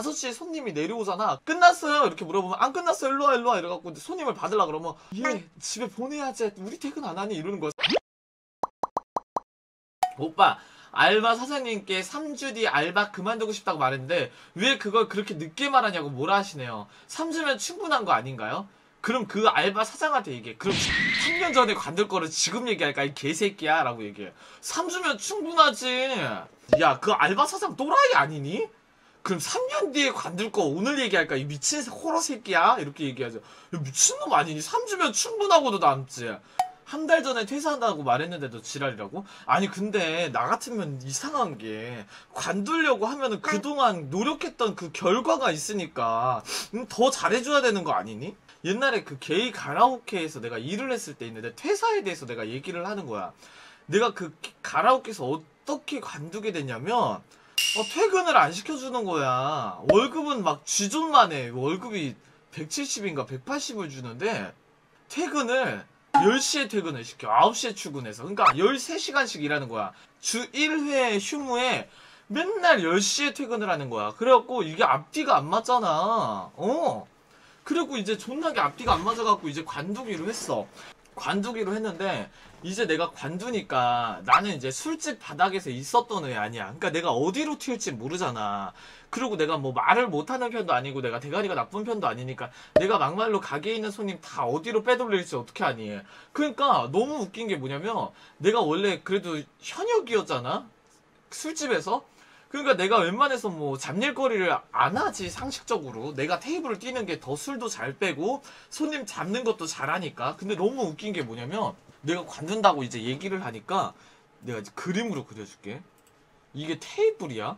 5시에 손님이 내려오잖아. 끝났어요 이렇게 물어보면 안 끝났어 일로와 일로와 이래갖고 손님을 받으려 그러면 얘 집에 보내야지 우리 퇴근 안 하니 이러는 거야. 오빠 알바 사장님께 3주 뒤 알바 그만두고 싶다고 말했는데 왜 그걸 그렇게 늦게 말하냐고 뭐라 하시네요. 3주면 충분한 거 아닌가요? 그럼 그 알바 사장한테 얘기해. 그럼 3년 전에 관둘 거를 지금 얘기할까 이 개새끼야 라고 얘기해. 3주면 충분하지. 야 그 알바 사장 또라이 아니니? 그럼 3년 뒤에 관둘 거 오늘 얘기할까 이 미친 호러 새끼야? 이렇게 얘기하죠. 야, 미친놈 아니니? 3주면 충분하고도 남지. 한 달 전에 퇴사한다고 말했는데도 지랄이라고? 아니 근데 나 같으면 이상한 게 관두려고 하면은 그동안 노력했던 그 결과가 있으니까 더 잘해줘야 되는 거 아니니? 옛날에 그 게이 가라오케에서 내가 일을 했을 때 있는데 퇴사에 대해서 내가 얘기를 하는 거야. 내가 그 가라오케에서 어떻게 관두게 됐냐면 퇴근을 안 시켜주는 거야. 월급은 막 쥐존만 해. 월급이 170인가 180을 주는데 퇴근을 10시에 퇴근을 시켜. 9시에 출근해서. 그러니까 13시간씩 일하는 거야. 주 1회 휴무에 맨날 10시에 퇴근을 하는 거야. 그래갖고 이게 앞뒤가 안 맞잖아. 그리고 이제 존나게 앞뒤가 안 맞아갖고 이제 관두기로 했어. 관두기로 했는데 이제 내가 관두니까 나는 이제 술집 바닥에서 있었던 애 아니야. 그러니까 내가 어디로 튈지 모르잖아. 그리고 내가 뭐 말을 못하는 편도 아니고 내가 대가리가 나쁜 편도 아니니까 내가 막말로 가게에 있는 손님 다 어디로 빼돌릴지 어떻게 아니. 그러니까 너무 웃긴 게 뭐냐면 내가 원래 그래도 현역이었잖아. 술집에서. 그러니까 내가 웬만해서 뭐 잡일거리를 안 하지. 상식적으로 내가 테이블을 뛰는 게 더 술도 잘 빼고 손님 잡는 것도 잘하니까. 근데 너무 웃긴 게 뭐냐면 내가 관둔다고 이제 얘기를 하니까 내가 이제 그림으로 그려줄게. 이게 테이블이야.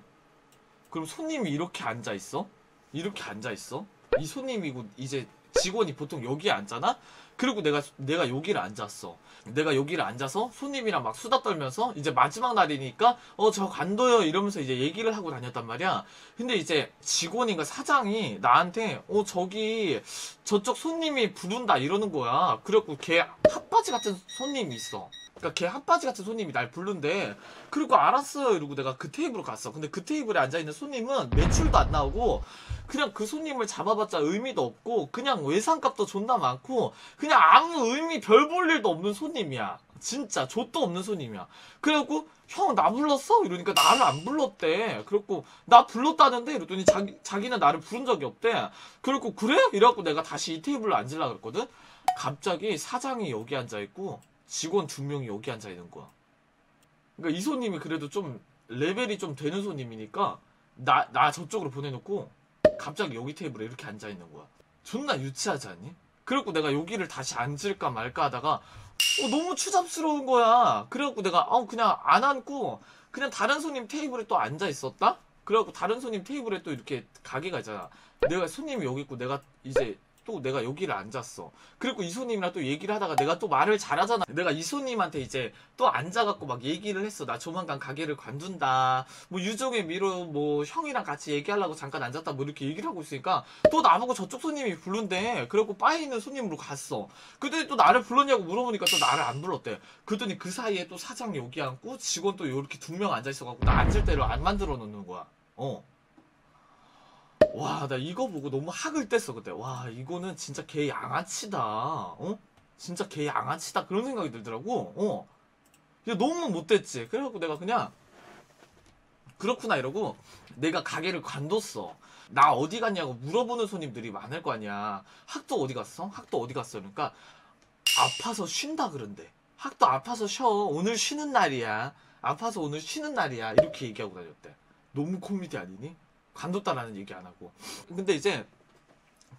그럼 손님이 이렇게 앉아있어. 이렇게 앉아있어. 이 손님이고 이제 직원이 보통 여기에 앉잖아. 그리고 내가 여기를 앉았어. 내가 여기를 앉아서 손님이랑 막 수다 떨면서 이제 마지막 날이니까 저 관둬요 이러면서 이제 얘기를 하고 다녔단 말이야. 근데 이제 직원인가 사장이 나한테 저기 저쪽 손님이 부른다 이러는 거야. 그래갖고 걔 핫바지 같은 손님이 있어. 그러니까 걔 핫바지 같은 손님이 날 부른대. 그리고 알았어요 이러고 내가 그 테이블로 갔어. 근데 그 테이블에 앉아있는 손님은 매출도 안 나오고 그냥 그 손님을 잡아봤자 의미도 없고 그냥 외상값도 존나 많고 그냥 아무 의미 별 볼 일도 없는 손님이야. 진짜 좆도 없는 손님이야. 그래갖고 형 나 불렀어? 이러니까 나를 안 불렀대. 그래갖고 나 불렀다는데 이러더니 자기는 나를 부른 적이 없대. 그래갖고 그래? 이래갖고 내가 다시 이 테이블로 앉으려고 그랬거든. 갑자기 사장이 여기 앉아있고 직원 2명이 여기 앉아있는 거야. 그러니까 이 손님이 그래도 좀 레벨이 좀 되는 손님이니까 나 저쪽으로 보내놓고 갑자기 여기 테이블에 이렇게 앉아있는 거야. 존나 유치하지 않니? 그래갖고 내가 여기를 다시 앉을까 말까 하다가 너무 추잡스러운 거야. 그래갖고 내가 그냥 안 앉고 그냥 다른 손님 테이블에 또 앉아있었다? 그래갖고 다른 손님 테이블에 또 이렇게 가게가 있잖아. 내가 손님이 여기 있고 내가 이제 또 내가 여기를 앉았어. 그리고 이 손님이랑 또 얘기를 하다가 내가 또 말을 잘하잖아. 내가 이 손님한테 이제 또 앉아갖고 막 얘기를 했어. 나 조만간 가게를 관둔다. 뭐 유종의 미로 뭐 형이랑 같이 얘기하려고 잠깐 앉았다. 뭐 이렇게 얘기를 하고 있으니까 또 나보고 저쪽 손님이 부른대. 그래갖고 바에 있는 손님으로 갔어. 그랬더니 또 나를 불렀냐고 물어보니까 또 나를 안 불렀대. 그랬더니 그 사이에 또 사장 여기 앉고 직원 또 이렇게 2명 앉아있어갖고 나 앉을 때를 안 만들어 놓는 거야. 와, 나 이거 보고 너무 학을 뗐어, 그때. 와, 이거는 진짜 개 양아치다. 진짜 개 양아치다. 그런 생각이 들더라고. 이거 너무 못됐지. 그래갖고 내가 그냥, 그렇구나, 이러고, 내가 가게를 관뒀어. 나 어디 갔냐고 물어보는 손님들이 많을 거 아니야. 학도 어디 갔어? 학도 어디 갔어? 그러니까, 아파서 쉰다 그런대. 학도 아파서 쉬어. 오늘 쉬는 날이야. 아파서 오늘 쉬는 날이야. 이렇게 얘기하고 다녔대. 너무 코미디 아니니? 관뒀다라는 얘기 안 하고. 근데 이제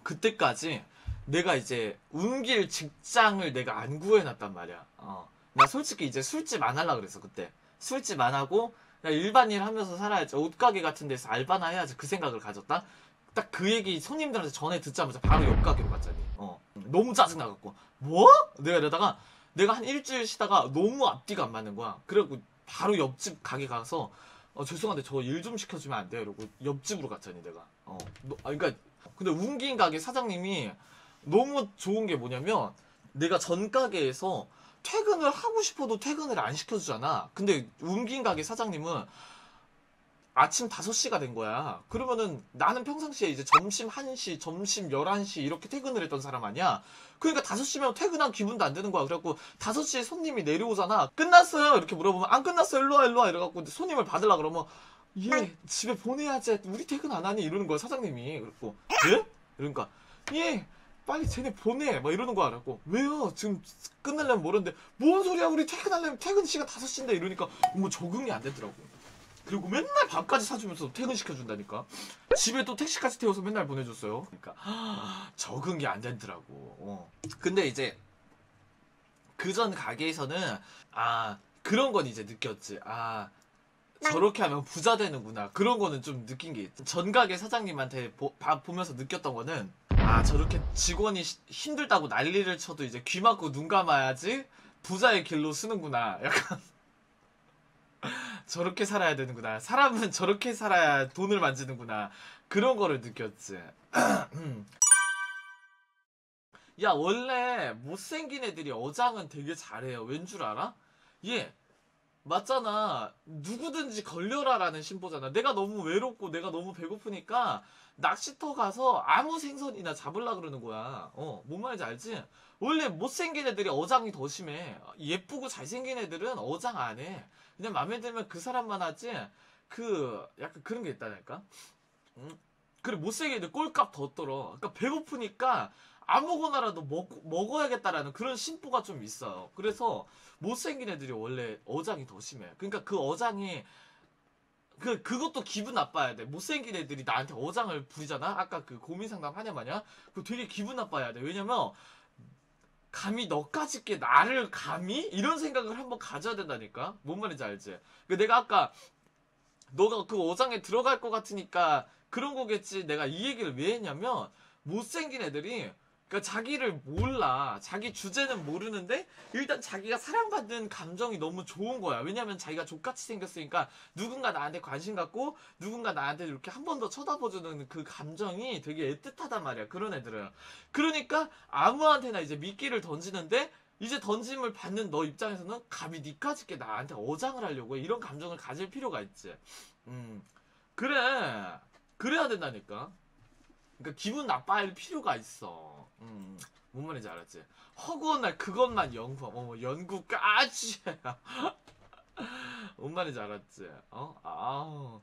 그때까지 내가 이제 옮길 직장을 내가 안 구해놨단 말이야. 나 솔직히 이제 술집 안 하려고 그랬어. 그때 술집 안 하고 그냥 일반일 하면서 살아야지. 옷가게 같은 데서 알바나 해야지. 그 생각을 가졌다. 딱 그 얘기 손님들한테 전에 듣자마자 바로 옆 가게로 갔잖니. 너무 짜증나갖고 뭐? 내가 이러다가 내가 한 일주일 쉬다가 너무 앞뒤가 안 맞는 거야. 그래갖고 바로 옆집 가게 가서 죄송한데 저 일 좀 시켜주면 안 돼요? 이러고 옆집으로 갔잖니 내가. 그러니까 근데 웅긴 가게 사장님이 너무 좋은 게 뭐냐면 내가 전 가게에서 퇴근을 하고 싶어도 퇴근을 안 시켜주잖아. 근데 웅긴 가게 사장님은 아침 5시가 된 거야. 그러면은 나는 평상시에 이제 점심 1시, 점심 11시 이렇게 퇴근을 했던 사람 아니야? 그러니까 5시면 퇴근한 기분도 안 드는 거야. 그래갖고 5시에 손님이 내려오잖아. 끝났어요? 이렇게 물어보면 안 끝났어. 일로 와, 일로 와. 이래갖고 손님을 받으려 그러면 얘 집에 보내야지. 우리 퇴근 안 하니? 이러는 거야, 사장님이. 그래갖고 예? 그러니까 얘 빨리 쟤네 보내. 막 이러는 거야. 그래갖고 왜요? 지금 끝내려면 모르는데 뭔 소리야? 우리 퇴근하려면 퇴근 시간 5시인데 이러니까 뭐 적응이 안 되더라고. 그리고 맨날 밥까지 사주면서 퇴근시켜준다니까. 집에 또 택시까지 태워서 맨날 보내줬어요. 그러니까 적응이 안 되더라고. 근데 이제 그전 가게에서는 그런 건 이제 느꼈지. 저렇게 하면 부자 되는구나. 그런 거는 좀 느낀 게 있지. 전 가게 사장님한테 보면서 느꼈던 거는 저렇게 직원이 힘들다고 난리를 쳐도 이제 귀 막고 눈 감아야지 부자의 길로 쓰는구나. 약간 저렇게 살아야 되는구나. 사람은 저렇게 살아야 돈을 만지는구나. 그런 거를 느꼈지. 야, 원래 못생긴 애들이 어장은 되게 잘해요. 왠 줄 알아? 얘 맞잖아. 누구든지 걸려라라는 신보잖아. 내가 너무 외롭고 내가 너무 배고프니까 낚시터 가서 아무 생선이나 잡으려 그러는 거야. 뭔 말인지 알지? 원래 못생긴 애들이 어장이 더 심해. 예쁘고 잘생긴 애들은 어장 안 해. 그냥 마음에 들면 그 사람만 하지. 약간 그런 게 있다니까. 응? 그래, 못생긴 애들 꼴값 더 떨어. 그러니까 배고프니까 아무거나라도 먹어야겠다라는 그런 심보가 좀 있어요. 그래서 못생긴 애들이 원래 어장이 더 심해. 그러니까 그 어장이 그것도 기분 나빠야 돼. 못생긴 애들이 나한테 어장을 부리잖아. 아까 그 고민 상담 하냐 마냐. 그거 되게 기분 나빠야 돼. 왜냐면 감히 너까지 게 나를 감히 이런 생각을 한번 가져야 된다니까. 뭔 말인지 알지? 내가 아까 너가 그 어장에 들어갈 것 같으니까 그런 거겠지. 내가 이 얘기를 왜 했냐면 못생긴 애들이 그러니까 자기를 몰라. 자기 주제는 모르는데 일단 자기가 사랑받는 감정이 너무 좋은 거야. 왜냐면 자기가 족같이 생겼으니까 누군가 나한테 관심 갖고 누군가 나한테 이렇게 한 번 더 쳐다봐주는 그 감정이 되게 애틋하단 말이야. 그런 애들은. 그러니까 아무한테나 이제 미끼를 던지는데 이제 던짐을 받는 너 입장에서는 감히 니까짓 게 나한테 어장을 하려고 해. 이런 감정을 가질 필요가 있지. 그래. 그래야 된다니까. 그러니까 기분 나빠할 필요가 있어. 뭔 말인지 알았지? 허구한 날 그것만 연구까지. 뭔 말인지 알았지? 아우.